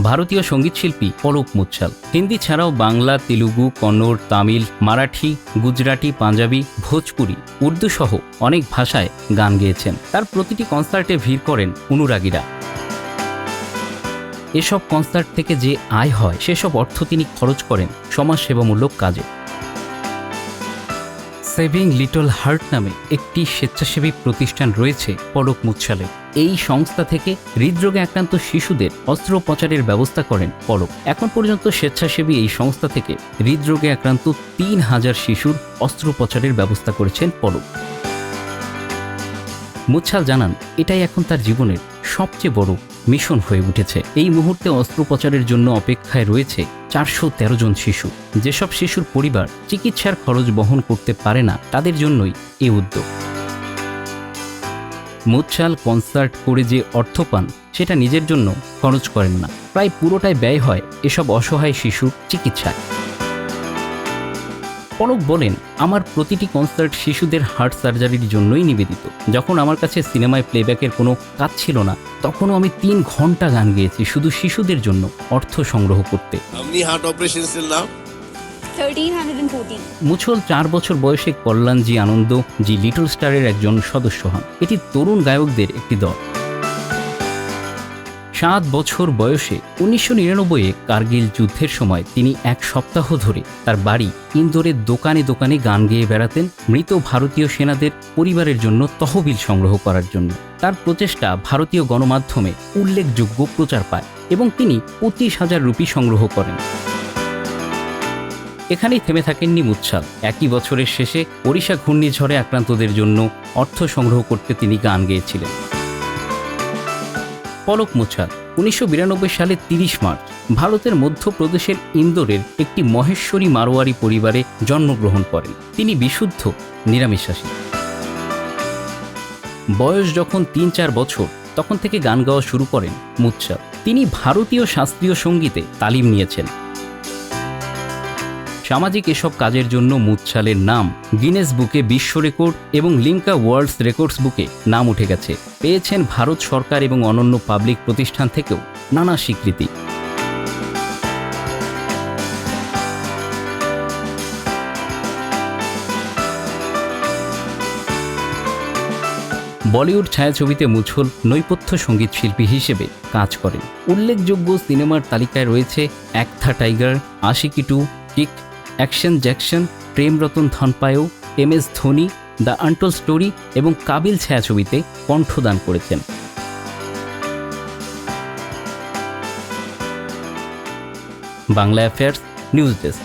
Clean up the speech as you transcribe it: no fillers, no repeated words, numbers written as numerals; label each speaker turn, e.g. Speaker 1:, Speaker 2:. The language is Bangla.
Speaker 1: ভারতীয় সঙ্গীতশিল্পী পলক মুচ্ছাল হিন্দি ছাড়াও বাংলা, তেলুগু, কন্নড়, তামিল, মারাঠি, গুজরাটি, পাঞ্জাবি, ভোজপুরি, উর্দু সহ অনেক ভাষায় গান গেয়েছেন। তার প্রতিটি কনসার্টে ভিড় করেন অনুরাগীরা। এসব কনসার্ট থেকে যে আয় হয় সেসব অর্থ তিনি খরচ করেন সমাজসেবামূলক কাজে। সেভিং লিটল হার্ট নামে একটি স্বেচ্ছাসেবী প্রতিষ্ঠান রয়েছে পলক মুচ্ছালের। এই সংস্থা থেকে হৃদরোগে আক্রান্ত শিশুদের অস্ত্রোপচারের ব্যবস্থা করেন পলক। এখন পর্যন্ত স্বেচ্ছাসেবী এই সংস্থা থেকে হৃদরোগে আক্রান্ত 3000 শিশুর অস্ত্রোপচারের ব্যবস্থা করেছেন পলক। মুচ্ছাল জানান, এটাই এখন তার জীবনের সবচেয়ে বড় মিশন হয়ে উঠেছে। এই মুহূর্তে অস্ত্রোপচারের জন্য অপেক্ষায় রয়েছে 413 জন শিশু। যেসব শিশুর পরিবার চিকিৎসার খরচ বহন করতে পারে না, তাদের জন্যই এই উদ্যোগ। মুচ্ছাল কনসার্ট করে যে অর্থ পান সেটা নিজের জন্য খরচ করেন না, প্রায় পুরোটাই ব্যয় হয় এসব অসহায় শিশুর চিকিৎসায়। পলক বলেন, আমার প্রতিটি কনসার্ট শিশুদের হার্ট সার্জারির জন্যই নিবেদিত। যখন আমার কাছে সিনেমায় প্লেব্যাকের কোনো কাজ ছিল না, তখনও আমি 3 ঘন্টা গান গেয়েছি শুধু শিশুদের জন্য অর্থ সংগ্রহ করতে। মুছল 4 বছর বয়সে কল্যাণজি আনন্দ জি লিটল স্টারের একজন সদস্য হন। এটি তরুণ গায়কদের একটি দল। 7 বছর বয়সে 1999-এ কার্গিল যুদ্ধের সময় তিনি 1 সপ্তাহ ধরে তার বাড়ি ইন্দোরের দোকানে দোকানে গান গেয়ে বেড়াতেন মৃত ভারতীয় সেনাদের পরিবারের জন্য তহবিল সংগ্রহ করার জন্য। তার প্রচেষ্টা ভারতীয় গণমাধ্যমে উল্লেখযোগ্য প্রচার পায় এবং তিনি 25,000 রুপি সংগ্রহ করেন। এখানেই থেমে থাকেননি মুচ্ছাল। একই বছরের শেষে ওড়িশা ঘূর্ণিঝড়ে আক্রান্তদের জন্য অর্থ সংগ্রহ করতে তিনি গান গেয়েছিলেন। পলক মুচ্ছাল 1992 সালে 30 মার্চ ভারতের মধ্যপ্রদেশের ইন্দোরের একটি মহেশ্বরী মারোয়ারি পরিবারে জন্মগ্রহণ করেন। তিনি বিশুদ্ধ নিরামিষাশী। বয়স যখন 3-4 বছর, তখন থেকে গান গাওয়া শুরু করেন মুচ্ছাল। তিনি ভারতীয় শাস্ত্রীয় সঙ্গীতে তালিম নিয়েছেন। সামাজিক এসব কাজের জন্য মুচ্ছালের নাম গিনেস বুকে বিশ্ব রেকর্ড এবং লিমকা ওয়ার্ল্ডস রেকর্ডস বুকে নাম উঠে গেছে। পেয়েছেন ভারত সরকার এবং অন্যান্য পাবলিক প্রতিষ্ঠান থেকেও নানা স্বীকৃতি। বলিউড ছায়াছবিতে মুছল নৈপথ্য সঙ্গীত শিল্পী হিসেবে কাজ করেন। উল্লেখযোগ্য সিনেমার তালিকায় রয়েছে Ek Tha Tiger, Aashiqui 2, Kick, Action Jackson, Prem Ratan Dhan Payo, MS Dhoni, The Untold Story এবং কাবিল ছায়াছবিতে কণ্ঠদান করেছেন। Bangla affairs news desk.